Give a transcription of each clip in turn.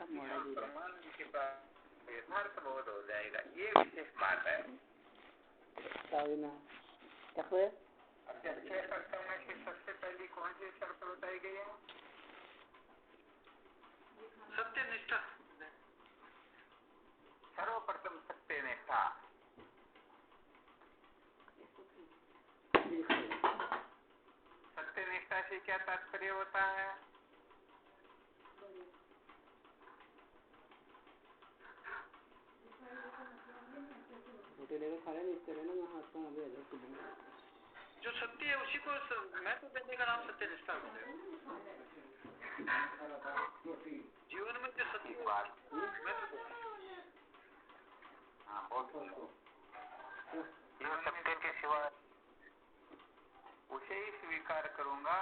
ब्रह्मानंद के पास यथार्थ बोध हो जाएगा, ये विशेष बात है। अच्छा, 6 शर्तों में से सबसे पहली कौन सी शर्त बताई गई है? सत्यनिष्ठा। सर्वप्रथम सत्यनिष्ठा। सत्यनिष्ठा से क्या तात्पर्य होता है? जो सत्य है उसी को महत्व देने का नाम सत्यनिष्ठा होता है। जीवन में जो सत्य महत्व, हाँ बहुत सत्य के सिवा उसे ही स्वीकार करूंगा,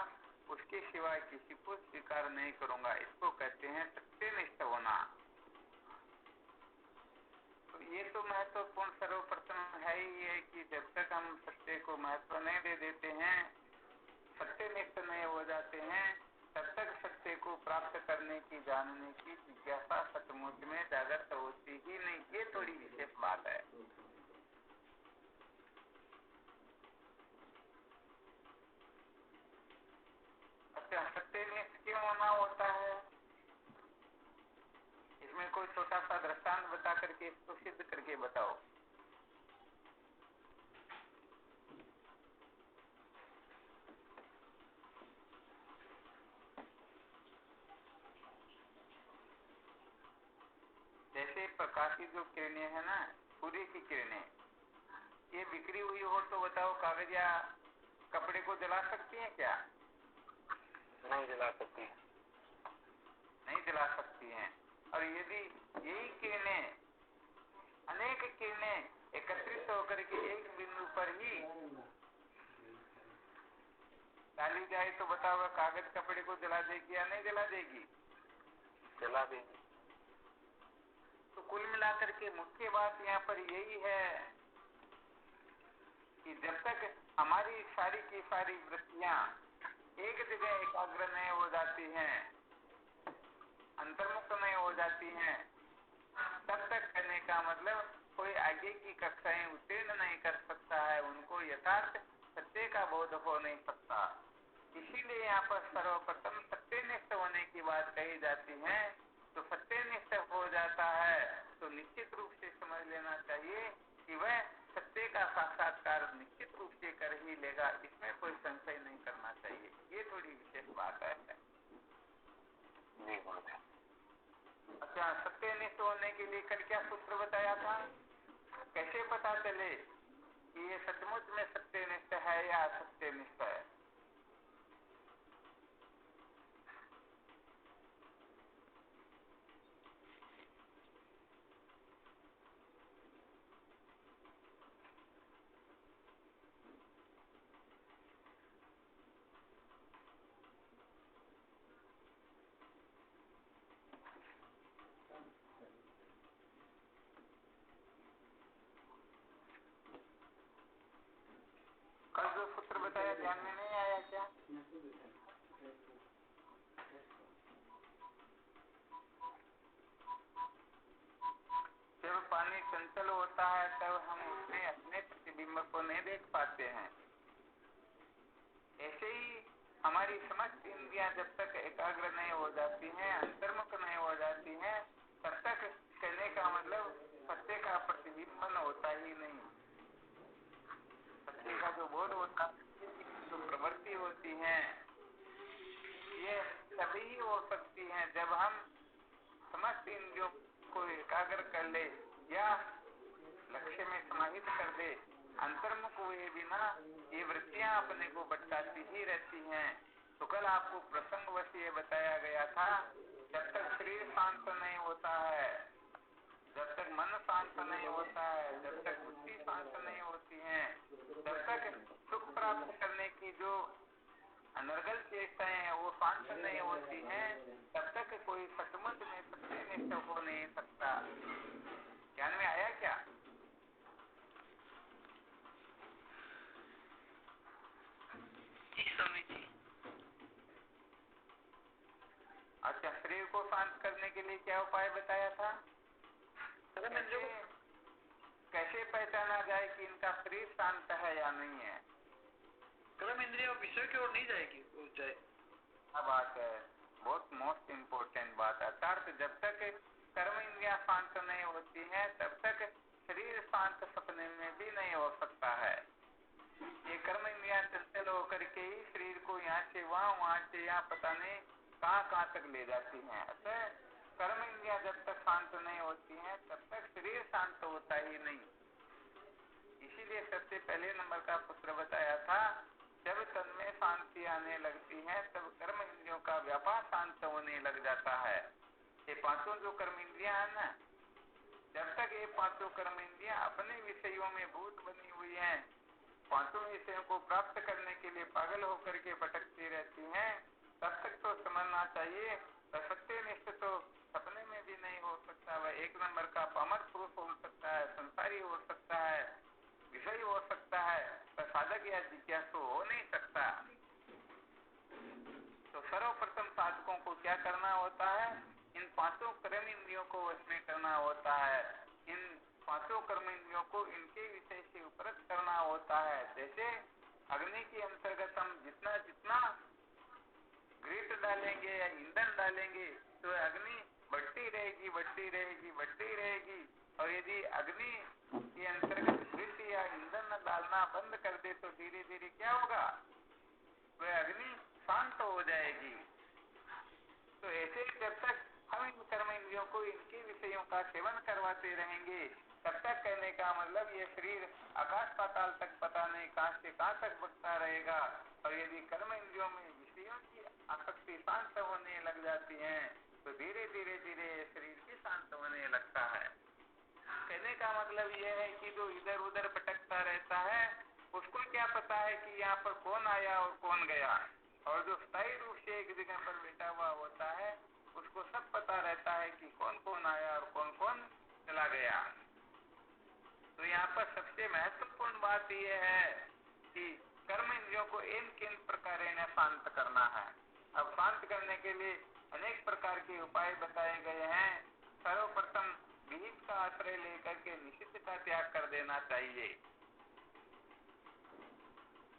उसके सिवाय किसी को स्वीकार नहीं करूंगा, इसको कहते हैं सत्यनिष्ठ होना। तो ये तो महत्वपूर्ण सर्वप्रथम है ही है कि जब तक हम सत्य को महत्व नहीं दे देते हैं, सत्यनिष्ठ नहीं हो जाते हैं, तब तक सत्य को प्राप्त करने की, जानने की जिज्ञासा सचमुच में जागृत होती ही नहीं। ये थोड़ी विशेष बात है। अच्छा, सत्यनिष्ठ क्यों होना होता है? इसमें कोई छोटा सा दृष्टांत बता करके इसको सिद्ध करके बताओ। जैसे प्रकाश की जो किरणें है ना, सूर्य की किरणें, ये बिखरी हुई हो तो बताओ कागज या कपड़े को जला सकती हैं क्या? नहीं जला सकती, नहीं जला सकती हैं। और यदि यही किरणें, अनेक किरणें एकत्रित होकर के एक बिंदु पर ही डाली जाए तो बताओ कागज कपड़े को जला देगी या नहीं जला देगी? जला देगी। तो कुल मिलाकर के मुख्य बात यहाँ पर यही है कि जब तक हमारी सारी की सारी वृत्तियां एक जगह एकाग्र नहीं हो जाती हैं, अंतर्मुक्त नहीं हो जाती हैं, तब तक करने का मतलब कोई आगे की कक्षाएं उत्तीर्ण नहीं कर सकता है, उनको यथार्थ सत्य का बोध हो नहीं सकता। इसीलिए यहाँ पर सर्वप्रथम सत्यनिष्ठ होने की बात कही जाती है। तो सत्यनिष्ठ हो जाता है तो निश्चित रूप से समझ लेना चाहिए कि वह सत्य का साक्षात्कार निश्चित रूप से कर ही लेगा, इसमें कोई संशय नहीं करना चाहिए। ये थोड़ी विशेष बात है। अच्छा, सत्यनिष्ठ होने के लिए कल क्या सूत्र बताया था? कैसे पता चले कि ये सचमुच में सत्यनिष्ठ है या असत्यनिष्ठ है? कल जो सूत्र बताया ध्यान में नहीं आया क्या? जब पानी चंचल होता है तब हम उसमें अपने प्रतिबिंब को नहीं देख पाते हैं। ऐसे ही हमारी समस्त इंद्रियां जब तक एकाग्र नहीं हो जाती हैं, अंतर्मुख नहीं हो जाती हैं, तब तक कहने का मतलब सत्य का प्रतिबिंबन होता ही नहीं। सत्य का जो बोध होता है, जो प्रवृत्ति होती है, ये तभी ही हो सकती है जब हम समस्त इंद्रियों को एकाग्र कर ले या लक्ष्य में समाहित कर दे। अंतर्मुख हुए बिना ये वृत्तियां अपने को भटकाती ही रहती हैं। तो कल आपको प्रसंगवश ये बताया गया था, जब तक शरीर शांत नहीं होता है, जब तक मन शांत नहीं होता है, जब तक बुद्धि शांत नहीं होती है, तब तक सुख प्राप्त करने की जो अनर्गल चेष्टाएं हैं वो शांत नहीं होती हैं, तब तक कोई सचमुच में सत्यनिष्ठ हो नहीं सकता। ध्यान में आया क्या? अच्छा, शरीर को शांत करने के लिए क्या उपाय बताया था? कैसे पहचाना जाए कि इनका शरीर शांत है या नहीं है? कर्म इंद्रिया विषय की ओर नहीं जाएगी, वो जाए। क्या बात है, बहुत मोस्ट इम्पोर्टेंट बात है। अर्थात जब तक कर्म इंद्रिया शांत नहीं होती हैं तब तक शरीर शांत सपने में भी नहीं हो सकता है। ये कर्म इंद्रिया चंचल होकर के ही शरीर को यहाँ से वहाँ से यहाँ पता नहीं कहाँ तक ले जाती हैं। अतः कर्म इंद्रिया जब तक शांत नहीं होती हैं तब तक शरीर शांत होता ही नहीं। इसीलिए सबसे पहले नंबर का पुत्र बताया था, जब तन में शांति आने लगती है तब कर्म इंद्रियों का व्यापार शांत होने लग जाता है। ये पांचों जो कर्म इंद्रियां है ना, जब तक ये पांचों कर्म इंद्रियां अपने विषयों में भूत बनी हुई हैं, पांचों विषयों को प्राप्त करने के लिए पागल होकर के भटकती रहती हैं, तब तक तो समझना चाहिए सत्यनिष्ठ तो सपने में भी नहीं हो सकता। वह एक नंबर का पामर पुरुष हो सकता है, संसारी हो सकता है, विषय हो सकता है, पर साधक या जिज्ञासु हो नहीं सकता। तो सर्वप्रथम साधकों को क्या करना होता है? इन पांचों कर्म इंद्रियों को वश करना होता है। इन पांचों कर्म इंद्रियों को इनके विषय से उपरत करना होता है। जैसे अग्नि के अंतर्गत हम जितना जितना ग्रीट डालेंगे या ईंधन डालेंगे तो अग्नि बढ़ती रहेगी बढ़ती रहेगी बढ़ती रहेगी, और यदि अग्नि के अंतर्गत ग्रीट या ईंधन डालना बंद कर दे तो धीरे धीरे क्या होगा? वह अग्नि शांत हो जाएगी। तो ऐसे जब तक हम इन कर्म इंद्रियों को इनके विषयों का सेवन करवाते रहेंगे तब तक कहने का मतलब ये शरीर आकाश पाताल तक पता नहीं कहां से कहां तक बढ़ता रहेगा। और यदि कर्म इंद्रियों में विषयों की आसक्ति शांत होने लग जाती है तो धीरे धीरे धीरे शरीर भी शांत होने लगता है। कहने का मतलब यह है कि जो इधर उधर भटकता रहता है उसको क्या पता है कि यहाँ पर कौन आया और कौन गया, और जो स्थायी रूप से एक जगह पर बैठा हुआ होता है उसको सब पता रहता है कि कौन कौन आया और कौन कौन चला गया। तो यहाँ पर सबसे महत्वपूर्ण बात यह है कि कर्म इंद्रियों को इन किन प्रकार शांत करना है। अब शांत करने के लिए अनेक प्रकार के उपाय बताए गए हैं। सर्वप्रथम विहित का आश्रय लेकर के निषिद्ध का त्याग कर देना चाहिए।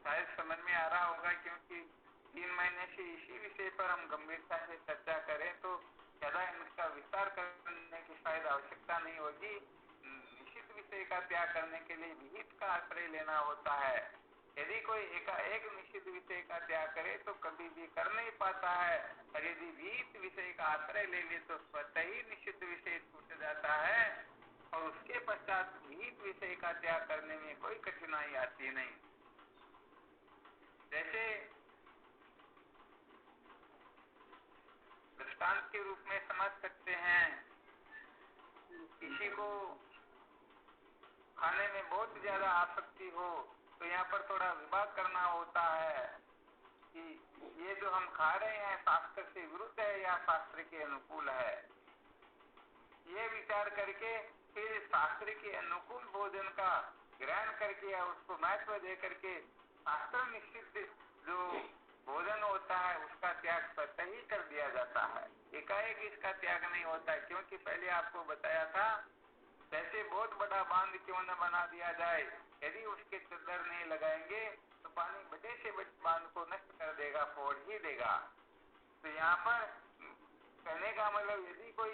शायद समझ में आ रहा होगा, क्योंकि 3 महीने से इसी विषय पर हम गंभीरता से चर्चा करें तो ज्यादा इसका विस्तार करने की शायद आवश्यकता नहीं होगी। निश्चित विषय का त्याग करने के लिए विहित का आश्रय लेना होता है। यदि कोई एक निश्चित विषय का त्याग करे तो कभी भी कर नहीं पाता है, और यदि विहित विषय का आश्रय ले ले तो स्वतः ही निश्चित विषय छूट जाता है, और उसके पश्चात विहित विषय का त्याग करने में कोई कठिनाई आती नहीं। जैसे दृष्टांत के रूप में समझ सकते हैं, किसी को खाने में बहुत ज्यादा आसक्ति हो तो यहाँ पर थोड़ा विभाग करना होता है कि ये जो हम खा रहे हैं शास्त्र से विरुद्ध है या शास्त्र के अनुकूल है। ये विचार करके फिर शास्त्र के अनुकूल भोजन का ग्रहण करके या उसको महत्व दे करके शास्त्र निश्चित जो भोजन होता है उसका त्याग स्वतः ही कर दिया जाता है। एकाएक इसका त्याग नहीं होता, क्योंकि पहले आपको बताया था वैसे बहुत बड़ा बांध क्यों न बना दिया जाए, यदि उसके चद्दर नहीं लगाएंगे तो पानी बड़े से बड़े बांध को नष्ट कर देगा, फोड़ ही देगा। तो यहाँ पर कहने का मतलब यदि कोई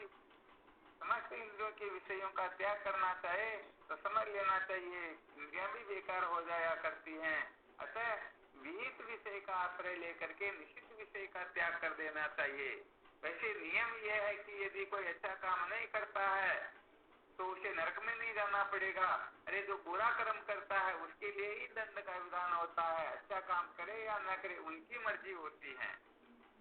समस्त इंद्रियों के विषयों का त्याग करना चाहे तो समझ लेना चाहिए इंद्रियां भी बेकार हो जाया करती हैं। अतः विहित विषय का आश्रय लेकर के निश्चित विषय का त्याग कर देना चाहिए। वैसे नियम यह है कि यदि कोई अच्छा काम नहीं करता है तो उसे नरक में नहीं जाना पड़ेगा। अरे जो बुरा कर्म करता है उसके लिए ही दंड का विधान होता है। अच्छा काम करे या न करे उनकी मर्जी होती है।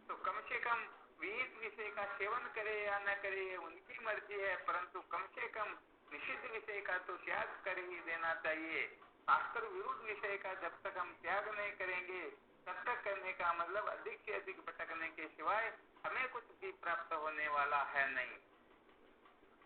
तो कम से कम विहित विषय का सेवन करे या न करे ये उनकी मर्जी है, परंतु कम से कम निषिद्ध विषय का तो त्याग कर ही देना चाहिए। शास्त्र विरुद्ध विषय का जब तक हम त्याग नहीं करेंगे तब तक करने का मतलब अधिक से अधिक भटकने के सिवाय हमें कुछ भी प्राप्त होने वाला है नहीं।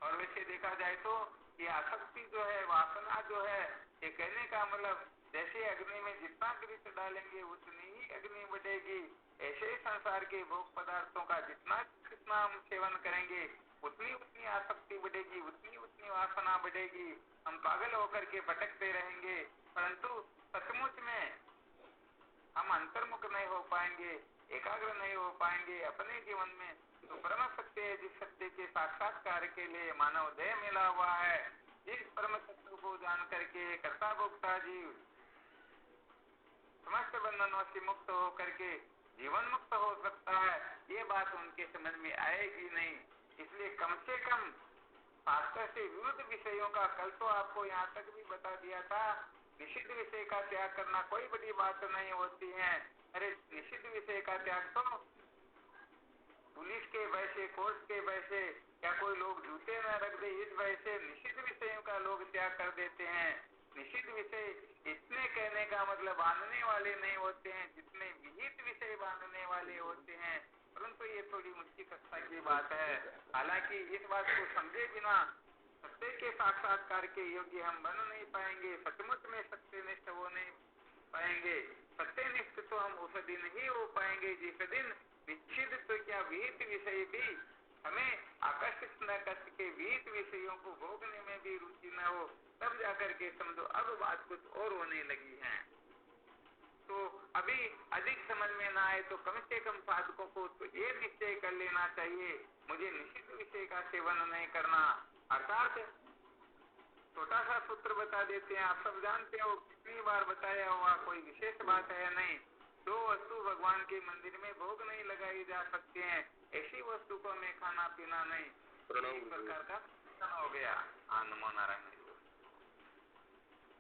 और वैसे देखा जाए तो ये आसक्ति जो है, वासना जो है, ये कहने का मतलब जैसे अग्नि में जितना घृत डालेंगे उतनी ही अग्नि बढ़ेगी, ऐसे ही संसार के भोग पदार्थों का जितना घृत जितना हम सेवन करेंगे उतनी उतनी आसक्ति बढ़ेगी, उतनी उतनी वासना बढ़ेगी, हम पागल होकर के भटकते रहेंगे, परंतु सचमुच में हम अंतर्मुख नहीं हो पाएंगे, एकाग्र नहीं हो पाएंगे अपने जीवन में। तो परम सत्य है, जिस सत्य के साक्षात्कार के लिए मानव देह मिला हुआ है, जिस परम सत्य को जान करके कर्ता भोक्ता जीव समस्त बंधनों से मुक्त हो करके जीवन मुक्त हो सकता है, ये बात उनके समझ में आएगी नहीं। इसलिए कम से कम शास्त्र से विरुद्ध विषयों का, कल तो आपको यहाँ तक भी बता दिया था, निषिद्ध विषय का त्याग करना कोई बड़ी बात नहीं होती है। अरे निषिद्ध विषय का त्याग तो पुलिस के वैसे, कोर्ट के वैसे, या कोई लोग जूते न रख दे इस वैसे निषिद्ध विषयों का लोग त्याग कर देते हैं। निषिद्ध विषय इतने कहने का मतलब बांधने वाले नहीं होते हैं जितने विहित विषय बांधने वाले होते हैं, परंतु ये थोड़ी ऊंची कक्षा की बात है। हालांकि इस बात को समझे बिना सत्य के साक्षात्कार के योग्य हम बन नहीं पाएंगे, सचमुच में सत्यनिष्ठ हो नहीं पाएंगे। सत्यनिष्ठ तो हम उस दिन ही हो पाएंगे जिस दिन निश्चित तो क्या विहित विषय भी हमें आकर्षित न कर सके, विहित विषयों को भोगने में भी रुचि न हो, तब जाकर के समझो अब बात कुछ और होने लगी है। तो अभी अधिक समझ में ना आए तो कम से कम साधकों को तो ये निश्चय कर लेना चाहिए, मुझे निश्चित विषय का सेवन नहीं करना। अर्थात छोटा सा सूत्र बता देते हैं, आप सब जानते हो, कितनी बार बताया हुआ, कोई विशेष बात है नहीं। दो वस्तु भगवान के मंदिर में भोग नहीं लगाई जा सकते हैं, ऐसी वस्तु को हमें खाना पीना नहीं। इस प्रकार का हो गया। हाँ, नमो नारायण।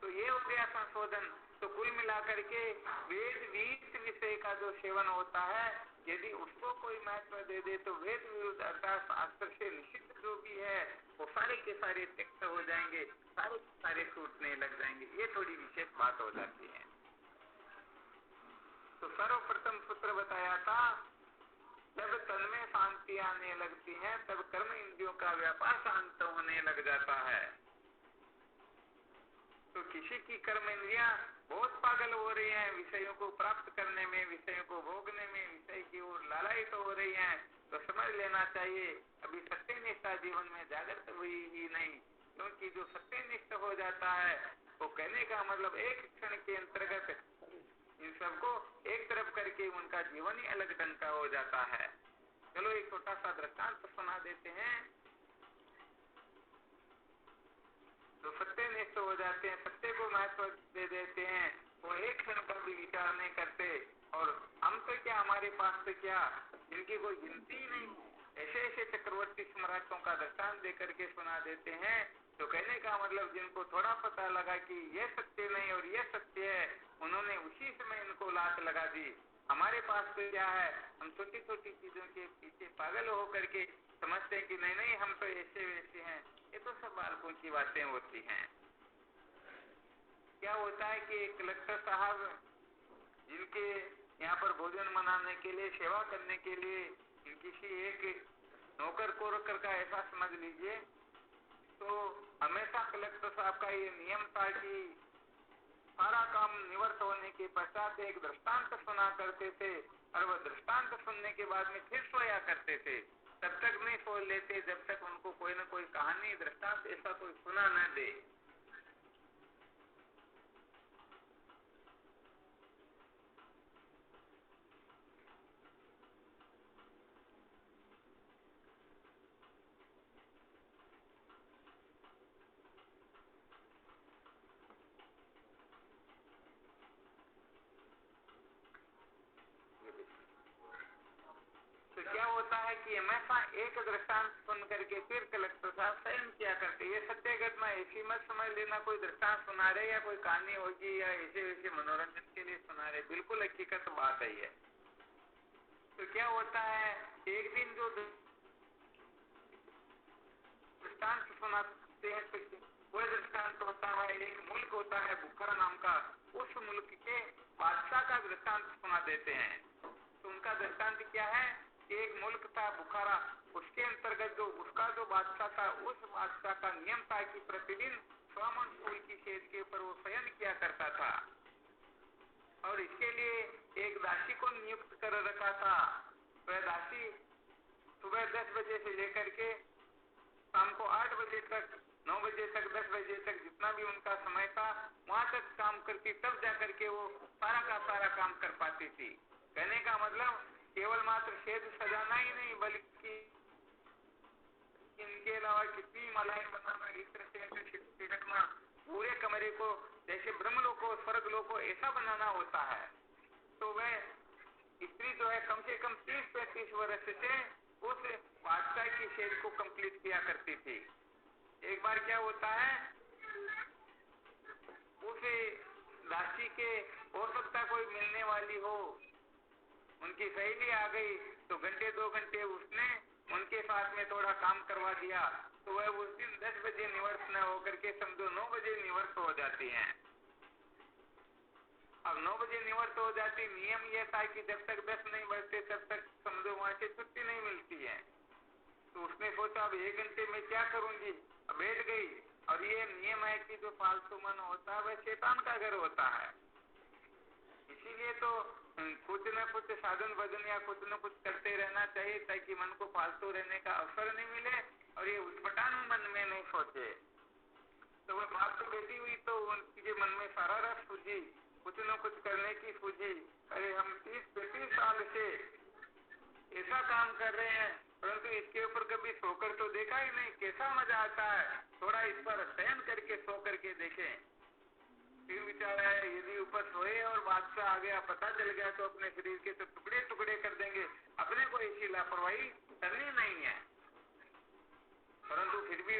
तो ये हो गया संशोधन। तो कुल मिलाकर के वेद विहित विषय का जो सेवन होता है, यदि उसको कोई महत्व दे दे तो वेद विरुद्ध अर्थात शास्त्र से निषिद्ध जो भी है वो सारे के सारे त्यक्त हो जाएंगे, सारे के सारे छूटने लग जाएंगे। ये थोड़ी विशेष बात हो जाती है। तो सर्वप्रथम सूत्र बताया था, जब तन में शांति आने लगती है तब कर्म इंद्रियों का व्यापार शांत होने लग जाता है। तो किसी की कर्म इंद्रियां बहुत पागल हो रही हैं, विषयों को प्राप्त करने में, विषयों को भोगने में, विषय की ओर लालायित हो रही हैं, तो समझ लेना चाहिए अभी सत्यनिष्ठा जीवन में जागृत हुई ही नहीं। क्योंकि जो सत्यनिष्ठ हो जाता है वो कहने का मतलब एक क्षण के अंतर्गत इन सबको एक तरफ करके उनका जीवन ही अलग ढंग का हो जाता है। चलो एक छोटा सा दृष्टांत सुना देते हैं। तो सत्यनिष्ठ हो जाते हैं, सत्य को महत्व दे देते हैं, वो एक क्षण का भी विचार नहीं करते। और हम तो क्या, हमारे पास तो क्या, जिनकी कोई गिनती नहीं, ऐसे ऐसे चक्रवर्ती सम्राटों का दृष्टांत दे करके सुना देते हैं। तो कहने का मतलब जिनको थोड़ा पता लगा कि ये सत्य नहीं और ये सत्य है, उन्होंने उसी समय इनको लात लगा दी। हमारे पास तो क्या है, हम छोटी छोटी चीजों के पीछे पागल होकर के समझते हैं कि नहीं नहीं हम तो ऐसे वैसे हैं। ये तो सब बालकों की बातें होती हैं। क्या होता है कि एक कलेक्टर साहब जिनके यहाँ पर भोजन बनाने के लिए, सेवा करने के लिए किसी एक नौकर को रखकर का ऐसा समझ लीजिए, तो हमेशा कलेक्टर साहब का ये नियम था कि सारा काम निवृत्त होने के पश्चात एक दृष्टांत सुना करते थे, और वह दृष्टांत सुनने के बाद में फिर सोया करते थे। तब तक नहीं सो लेते जब तक उनको कोई न कोई कहानी, दृष्टांत ऐसा कोई सुना न दे। तो क्या होता है कि हमेशा एक दृष्टांत सुन करके फिर कलेक्टर साहब स्वयं क्या करते, ये सत्य घटना ऐसी मत समझ लेना कोई दृष्टांत सुना रहे या कोई कहानी होगी या ऐसे वैसे मनोरंजन के लिए सुना रहे, बिल्कुल हकीकत बात है ये। तो क्या होता है, एक दिन जो दृष्टांत सुनाते हैं तो वो दृष्टांत होता है, एक मुल्क होता है बुखारा नाम का, उस मुल्क के बादशाह का दृष्टांत सुना देते हैं। तो उनका दृष्टांत क्या है, एक मुल्क था बुखारा, उसके अंतर्गत जो उसका जो बादशाह था, उस बादशाह का नियम था कि प्रतिदिन स्वमन फूल की सेज के ऊपर वो शयन किया करता था, और इसके लिए एक दासी को नियुक्त कर रखा था। वह दासी सुबह 10 बजे से लेकर के शाम को 8 बजे तक, 9 बजे तक, 10 बजे तक जितना भी उनका समय था वहां तक काम करती, तब जाकर के वो सारा का सारा काम कर पाती थी। कहने का मतलब केवल मात्र छेद सजाना ही नहीं, बल्कि इनके अलावा कितनी मालाएं बनाना, इत्र से छिड़कना, पूरे कमरे को जैसे ब्रह्मलोक को, स्वर्गलोक को ऐसा बनाना होता है। तो वह स्त्री जो है कम से कम 30-35 वर्ष से उस बादशाह की शेर को कंप्लीट किया करती थी। एक बार क्या होता है, उस दासी के हो सकता कोई मिलने वाली हो, उनकी सहेली आ गई तो घंटे 2 घंटे उसने उनके साथ में थोड़ा काम करवा दिया, तो वह उस दिन 10 बजे निवृत्त न होकर के समझो 9 बजे निवृत्त हो जाती हैं। अब 9 बजे निवृत्त हो जाती, नियम यह था कि जब तक 10 नहीं बजते तब तक समझो वहां से छुट्टी नहीं मिलती है। तो उसने सोचा अब 1 घंटे में क्या करूंगी, अब बैठ गई। और ये नियम है कि जो फालतू मन होता है वह शैतान का घर होता है, इसीलिए तो कुछ न कुछ साधन भजन या कुछ न कुछ करते रहना चाहिए ताकि मन को फालतू रहने का अवसर नहीं मिले और ये उठपटांग मन में नहीं सोचे। तो वह बात तो बैठी हुई तो उनके मन में सारा रस सूझी, कुछ न कुछ करने की सूझी। अरे हम 30-35 साल से ऐसा काम कर रहे हैं परंतु इसके ऊपर कभी सोकर तो देखा ही नहीं, कैसा मजा आता है, थोड़ा इस पर शयन करके सो करके देखें। फिर विचार है यदि ऊपर सोए और बादशाह आ गया, पता चल गया तो अपने शरीर के तो टुकड़े टुकड़े कर देंगे, अपने को ऐसी लापरवाही करनी नहीं है। परंतु फिर भी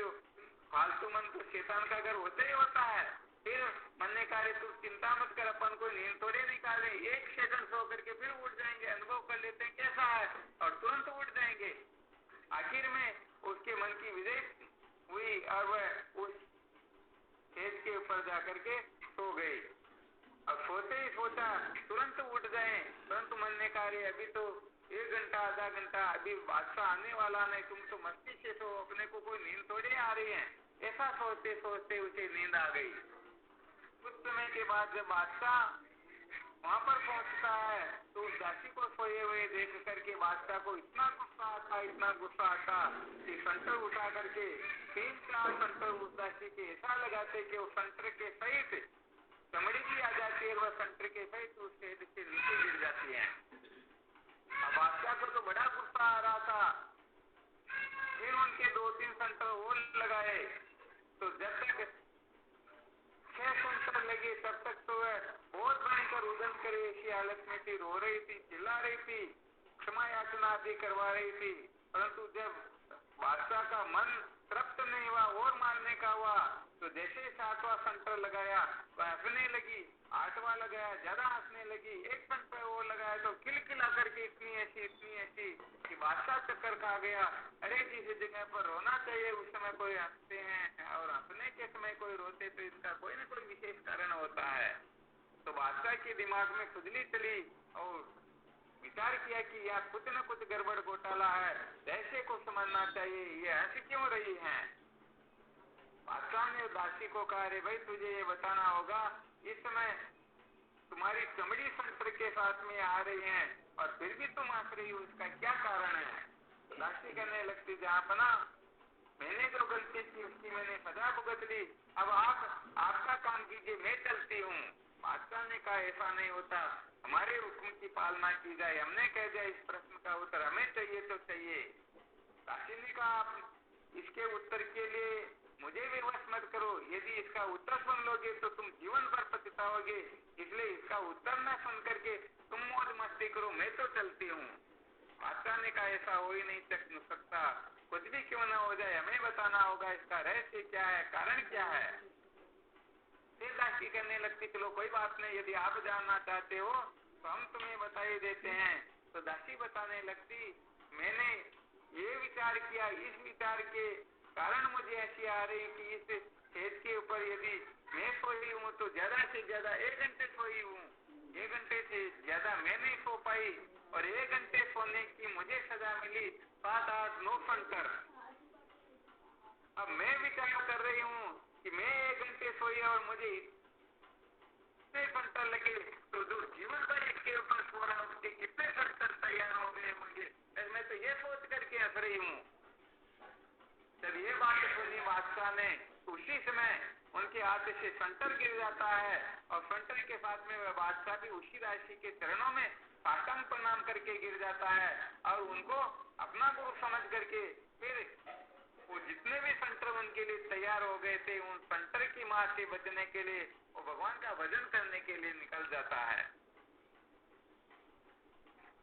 फालतू मन तो शैतान का घर होता ही होता है। फिर मन ने कहा तू चिंता मत कर, अपन को नींद थोड़े निकाले, 1 सेकंड सो करके फिर उठ जाएंगे, अनुभव कर लेते हैं कैसा है और तुरंत उठ जाएंगे। आखिर में उसके मन की विजय हुई और वह उस खेत के ऊपर जाकर के सो गई। अब सोते ही सोचा तुरंत उठ गए, परंतु मन ने कहा अभी तो 1 घंटा आधा घंटा, अभी बादशाह आने वाला नहीं, तुम तो मस्ती से सो, अपने को कोई नींद थोड़ी आ रही है। ऐसा सोचते सोचते उसे नींद आ गई। कुछ समय के बाद जब बादशाह वहां पर पहुंचता है तो उस दासी को सोए हुए देख करके बादशाह को इतना गुस्सा आता कि संटर उठा करके 3-4 संटर उस दासी के ऐसा लगाते कि उस संटर के सहित चमड़ी भी आ जाती है, वह संटर के सहित उसके नीचे गिर जाती है। अब बादशाह को तो बड़ा गुस्सा आ रहा था। फिर उनके 2-3 संटर और लगाए, तो जब तक 6 संतर लगे तब तक तो वह बहुत भयंकर रुदन करे ऐसी हालत में थी, रो रही थी, चिल्ला रही थी, क्षमा याचना आदि करवा रही थी। परंतु जब बादशाह का मन तृप्त नहीं हुआ और मारने का हुआ तो जैसे 7वां संतर लगाया वह हंसने लगी, 8वां लगाया ज्यादा हंसने लगी, 1 संतर और लगाया तो खिलखिला करके इतनी ऐसी कि बादशाह चक्कर खा गया। अरे जिस जगह पर रोना चाहिए उस समय कोई हंसते हैं और हंसने के समय कोई रोते, तो इसका कोई न कोई विशेष कारण होता है। तो बादशाह के दिमाग में खुजली चली और विचार किया कि यह कुछ न कुछ गड़बड़ घोटाला है, ऐसे को समझना चाहिए, ये हंस क्यों रही हैं। बादशाह ने दासी को कहा अरे भाई तुझे ये बताना होगा, इस समय तुम्हारी चमड़ी संतर के साथ में आ रही है और फिर भी तुम हंस रही हो, इसका क्या कारण है। तो दासी कहने लगती जहाँ बना मैंने जो गलती की उसकी मैंने सजा भुगत ली, अब आप आपका काम कीजिए, मैं चलती हूँ। बादशाह ने कहा ऐसा नहीं होता, हमारे हुक्म की पालना की जाए, हमने कह दिया इस प्रश्न का उत्तर हमें चाहिए तो चाहिए। दासी ने कहा आप इसके उत्तर के लिए मुझे विवश मत करो, यदि इसका उत्तर सुन लोगे तो तुम जीवन भर पछताओगे, इसलिए इसका उत्तर न सुन करके तुम मौज मस्ती करो, मैं तो चलती हूँ। बादशाह ने कहा ऐसा हो ही नहीं सकता, कुछ भी क्यों ना हो जाए हमें बताना होगा, इसका रहस्य क्या है, कारण क्या है। फिर दासी करने लगती चलो कोई बात नहीं, यदि आप जानना चाहते हो तो हम तुम्हें बता ही देते हैं। तो दासी बताने लगती मैंने ये विचार किया, इस विचार के कारण मुझे ऐसी आ रही कि इस खेत के ऊपर यदि मैं सोई हूँ तो ज्यादा से ज्यादा 1 घंटे सोई हूँ, 1 घंटे से ज्यादा मैं नहीं सो पाई और 1 घंटे सोने की मुझे सजा मिली 7-8-9 संतर। अब मैं विचार कर रही हूँ कि मैं 1 घंटे सोई और मुझे इतने संतर लगे, तो जो जीवन भर इसके ऊपर सो रहा उसके कितने संतर तैयार हो गए होंगे, मैं तो ये सोच करके हंस रही हूँ। जब ये बात सुनी बादशाह ने, उसी समय उनके हाथ से संटर गिर जाता है और संटर के साथ में वह बादशाह भी उसी राशि के चरणों में साष्टांग प्रणाम करके गिर जाता है और उनको अपना गुरु समझ करके फिर वो जितने भी संटर उनके लिए तैयार हो गए थे, उन संटर की मार से बचने के लिए वो भगवान का भजन करने के लिए निकल जाता है।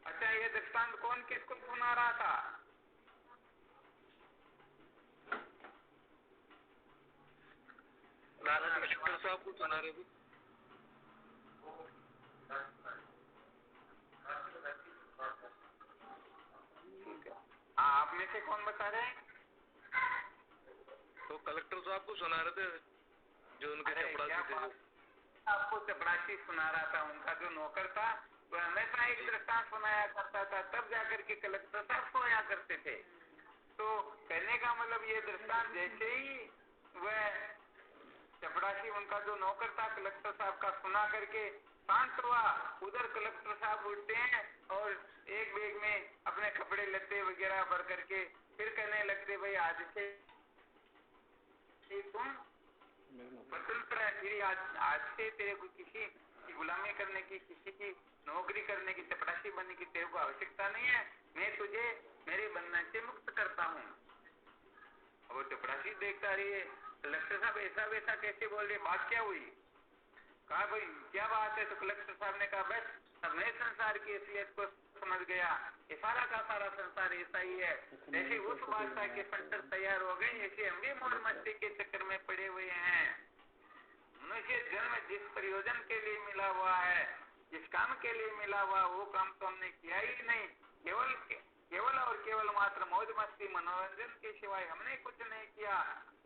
अच्छा, ये दृष्टांत कौन किसको सुना रहा था? कलेक्टर साहब को सुना रहे थे। हाँ, आप में से कौन बता रहे हैं? तो कलेक्टर साहब को सुना रहे थे, जो उनके चपरासी थे। आपको चपरासी सुना रहा था, उनका जो नौकर था वो हमेशा एक दृष्टांत सुनाया करता था, तब जाकर के कलेक्टर साहब सोया करते थे। तो कहने का मतलब ये दृष्टांत जैसे ही वह चपरासी उनका जो नौकर था कलेक्टर साहब का सुना करके शांत हुआ, उधर कलेक्टर साहब उठते हैं और एक बैग में अपने कपड़े लत्ते वगैरह भर करके फिर कहने लगते, भाई आज से तुम स्वतंत्र है, आज से तेरे को किसी की गुलामी करने की, किसी की नौकरी करने की, चपरासी बनने की तेरे को आवश्यकता नहीं है, मैं तुझे मेरे बंधन से मुक्त करता हूँ। वो चपरासी देखता रही, कलेक्टर साहब ऐसा वैसा कैसे बोल रहे, बात क्या हुई? कहा भाई क्या बात है? तो कलेक्टर साहब ने कहा बस अब मैं संसार की असलियत को समझ गया, ये सारा का सारा संसार ऐसा ही है। जैसे उस बादशाह के संतर तैयार हो गए, ऐसे हम भी मौज मस्ती के चक्कर में पड़े हुए हैं। मनुष्य जन्म जिस प्रयोजन के लिए मिला हुआ है, जिस काम के लिए मिला हुआ, वो काम तो हमने किया ही नहीं। केवल और केवल मात्र मौज मस्ती मनोरंजन के सिवाय हमने कुछ नहीं किया।